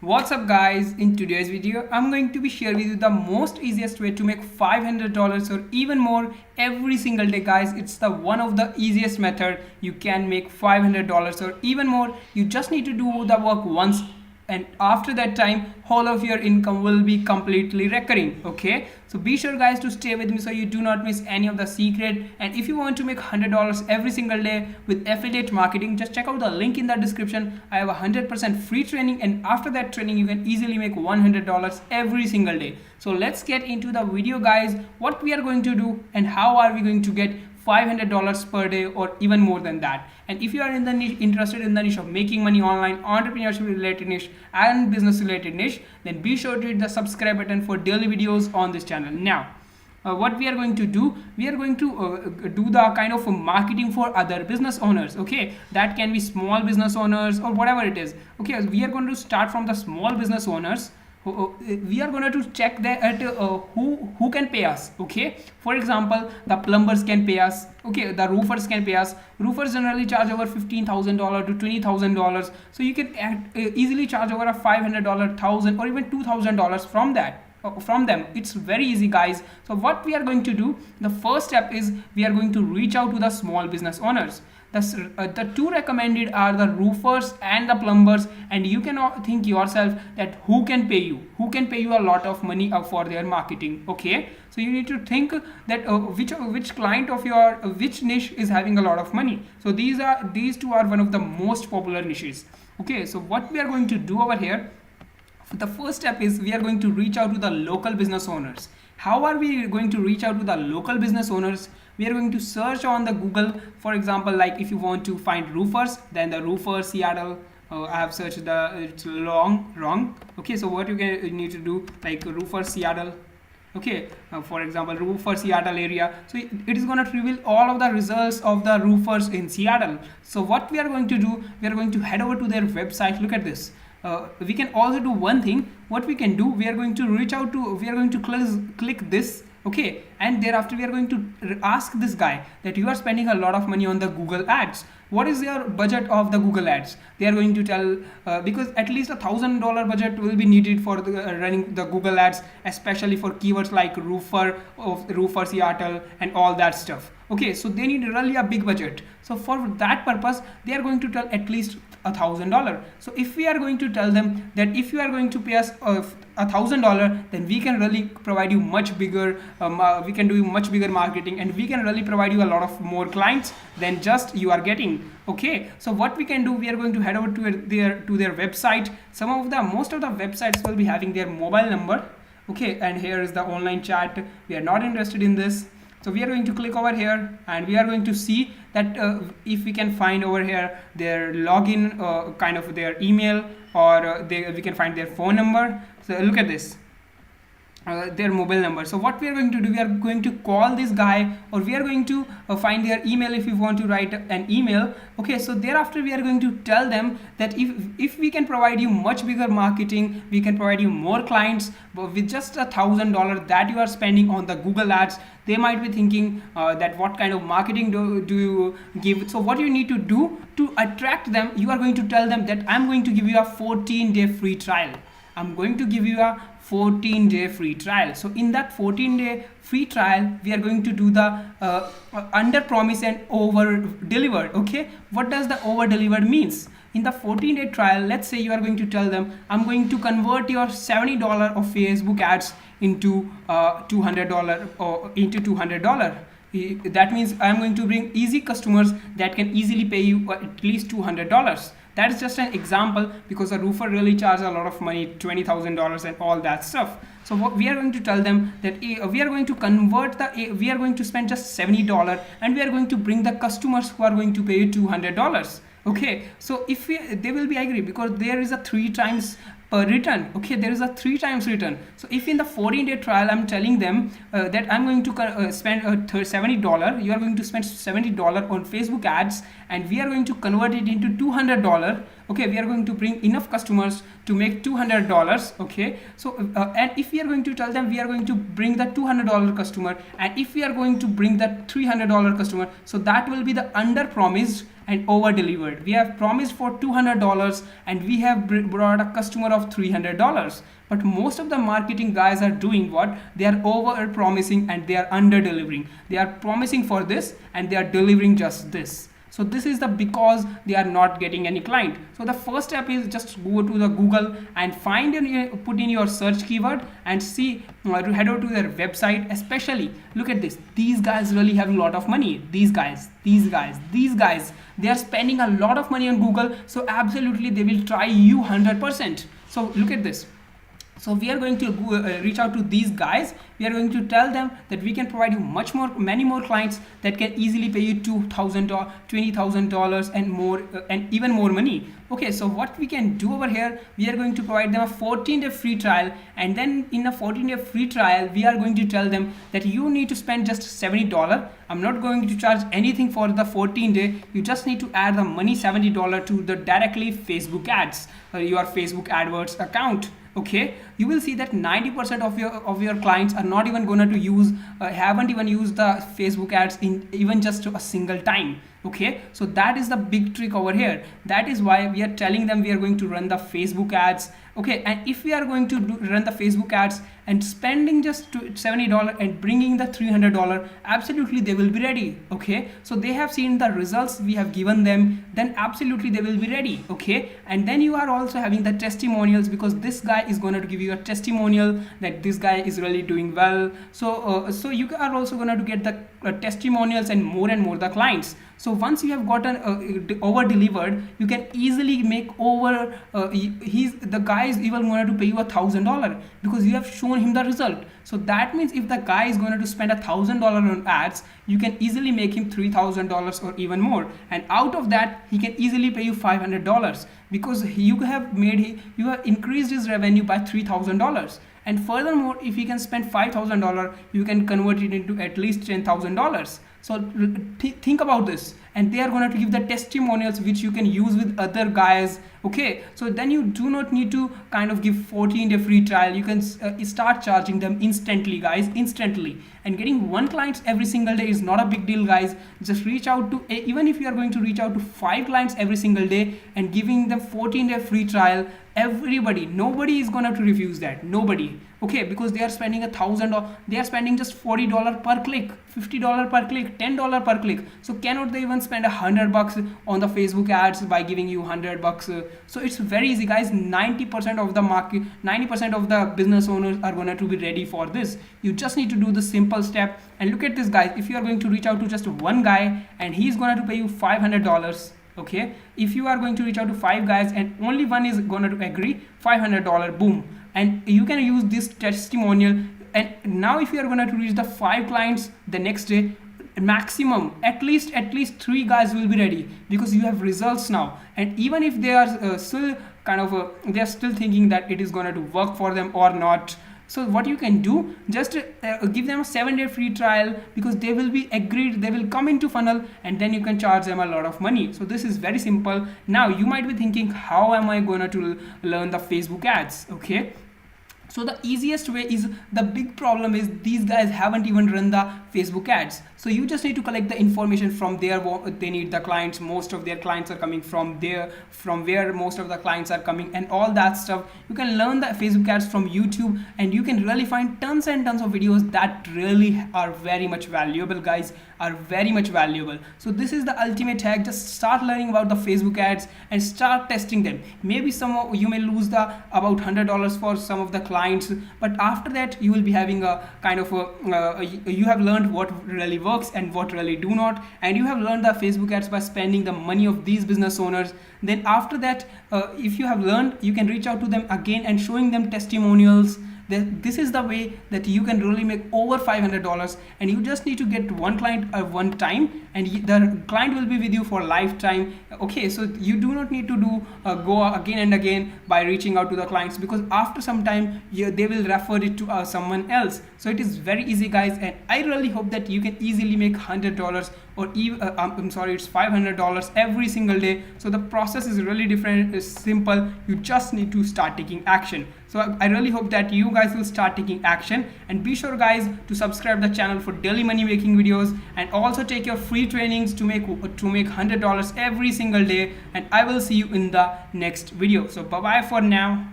What's up guys, in today's video I'm going to be sharing with you the most easiest way to make $500 or even more every single day. Guys, it's the one of the easiest method you can make $500 or even more. You just need to do the work once, and after that time all of your income will be completely recurring. Okay, so be sure guys to stay with me so you do not miss any of the secret. And if you want to make $100 every single day with affiliate marketing, just check out the link in the description. I have a 100% free training, and after that training you can easily make $100 every single day. So let's get into the video guys, what we are going to do and how are we going to get $500 per day or even more than that. And if you are in the niche, interested in the niche of making money online, entrepreneurship related niche and business related niche, then be sure to hit the subscribe button for daily videos on this channel. Now what we are going to do, we are going to do the kind of marketing for other business owners. Okay, that can be small business owners or whatever it is. Okay, we are going to start from the small business owners. We are going to check that who can pay us. Okay, for example, the plumbers can pay us. Okay, the roofers can pay us. Roofers generally charge over $15,000 to $20,000, so you can easily charge over a $500, $1,000 or even $2,000 from that, from them. It's very easy guys. So what we are going to do, the first step is we are going to reach out to the small business owners. The two recommended are the roofers and the plumbers, and you can think yourself that who can pay you a lot of money for their marketing. Okay, so you need to think that which client of your which niche is having a lot of money. So these two are one of the most popular niches. Okay, so what we are going to do over here, the first step is we are going to reach out to the local business owners. How are we going to reach out to the local business owners? We are going to search on the Google. For example, like if you want to find roofers, then the roofer Seattle, I have searched it's wrong. Okay, so what you need to do, like roofer Seattle. Okay, for example, roofer Seattle area, so it is going to reveal all of the results of the roofers in Seattle. So what we are going to do, we are going to head over to their website. Look at this. We can also do one thing. What we can do, we are going to reach out to, we are going to click this. Okay, and thereafter we are going to ask this guy that you are spending a lot of money on the Google ads. What is your budget of the Google ads? They are going to tell, because at least $1,000 budget will be needed for running the Google ads, especially for keywords like roofer Seattle and all that stuff. Okay, so they need really a big budget. So for that purpose they are going to tell at least $1,000. So if we are going to tell them that if you are going to pay us $1,000, then we can really provide you much bigger, we can do much bigger marketing, and we can really provide you a lot of more clients than just you are getting. Okay, so what we can do, we are going to head over to their website. Most of the websites will be having their mobile number. Okay, and here is the online chat. We are not interested in this. So we are going to click over here and we are going to see that if we can find over here their login, kind of their email, or we can find their phone number. So look at this, their mobile number. So what we are going to do, we are going to call this guy, or we are going to find their email if you want to write an email. Okay, so thereafter we are going to tell them that if we can provide you much bigger marketing, we can provide you more clients, but with just $1,000 that you are spending on the Google ads. They might be thinking that what kind of marketing do you give. So what you need to do to attract them, you are going to tell them that I'm going to give you a 14-day free trial. I'm going to give you a 14-day free trial. So in that 14-day free trial, we are going to do the under promise and over delivered. Okay, what does the over delivered means? In the 14-day trial, let's say you are going to tell them I'm going to convert your $70 of Facebook ads into $200 or into $200. That means I'm going to bring easy customers that can easily pay you at least $200. That is just an example, because a roofer really charges a lot of money, $20,000 and all that stuff. So what we are going to tell them that we are going to convert we are going to spend just $70, and we are going to bring the customers who are going to pay you $200. Okay, so if they will be agree, because there is a 3 times return. Okay, there is a 3 times return. So if in the 14-day trial I'm telling them that I'm going to spend $70, you are going to spend $70 on Facebook ads, and we are going to convert it into $200. Okay, we are going to bring enough customers to make $200. Okay, so and if we are going to tell them we are going to bring the $200 customer, and if we are going to bring that $300 customer, so that will be the under promised and over delivered. We have promised for $200 and we have brought a customer of $300. But most of the marketing guys are doing what? They are over promising and they are under delivering. They are promising for this and they are delivering just this. So this is the because they are not getting any client. So the first step is just go to the Google and find and put in your search keyword and see, head over to their website. Especially look at this, these guys really have a lot of money. These guys, they are spending a lot of money on Google, so absolutely they will try you 100%. So look at this. So we are going to reach out to these guys. We are going to tell them that we can provide you many more clients that can easily pay you $2,000, $20,000 and more, and even more money. Okay, so what we can do over here, we are going to provide them a 14-day free trial, and then in a 14-day free trial, we are going to tell them that you need to spend just $70. I'm not going to charge anything for the 14-day. You just need to add the money $70 to the directly Facebook ads, your Facebook AdWords account. Okay, you will see that 90% of your clients are not even going to use, haven't even used the Facebook ads in even just a single time. Okay, so that is the big trick over here. That is why we are telling them we are going to run the Facebook ads. Okay, and if we are going to run the Facebook ads and spending just $70 and bringing the $300, absolutely they will be ready. Okay, so they have seen the results we have given them, then absolutely they will be ready. Okay, and then you are also having the testimonials, because this guy is going to give you a testimonial that this guy is really doing well. So so you are also going to get the testimonials and more the clients. So once you have gotten over delivered, you can easily make over the guy is even going to pay you $1,000 because you have shown him the result. So that means if the guy is going to spend $1,000 on ads, you can easily make him $3,000 or even more, and out of that he can easily pay you $500 because you have increased his revenue by $3,000. And furthermore, if he can spend $5,000, you can convert it into at least $10,000. So think about this, and they are going to give the testimonials which you can use with other guys. Okay, so then you do not need to kind of give 14-day free trial. You can start charging them instantly, guys, instantly. And getting one client every single day is not a big deal, guys. Just reach out to, even if you are going to reach out to 5 clients every single day and giving them 14-day free trial, nobody is going to refuse that. Nobody. Okay, because they are spending $1,000, they are spending just $40 per click, $50 per click, $10 per click. So cannot they even spend $100 on the Facebook ads by giving you $100? So it's very easy, guys. 90% of the market, 90% of the business owners are going to be ready for this. You just need to do the simple step. And look at this, guys. If you are going to reach out to just one guy and he's going to pay you $500. Okay, if you are going to reach out to 5 guys and only one is going to agree, $500, boom. And you can use this testimonial. And now if you are going to reach the 5 clients the next day, maximum at least 3 guys will be ready because you have results now. And even if they are still kind of they are still thinking that it is going to work for them or not, so what you can do, just give them a 7-day free trial, because they will be agreed, they will come into funnel, and then you can charge them a lot of money. So this is very simple. Now you might be thinking, how am I going to learn the Facebook ads? Okay, so the easiest way is, the big problem is these guys haven't even run the Facebook ads. So you just need to collect the information from there. They need the clients. Most of their clients are coming from there, from where most of the clients are coming, and all that stuff. You can learn the Facebook ads from YouTube, and you can really find tons and tons of videos that really are very much valuable, guys, are very much valuable. So this is the ultimate hack. Just start learning about the Facebook ads and start testing them. Maybe you may lose about $100 for some of the clients, but after that you will be having a kind of you have learned what really works and what really do not, and you have learned the Facebook ads by spending the money of these business owners. Then after that, if you have learned, you can reach out to them again and showing them testimonials. This is the way that you can really make over $500, and you just need to get one client one time, and the client will be with you for lifetime. Okay, so you do not need to go again and again by reaching out to the clients, because after some time they will refer it to someone else. So it is very easy, guys, and I really hope that you can easily make $100 or even it's $500 every single day. So the process is really different, it's simple. You just need to start taking action. So I really hope that you guys will start taking action, and be sure, guys, to subscribe the channel for daily money making videos, and also take your free trainings to make $100 every single day. And I will see you in the next video. So bye bye for now.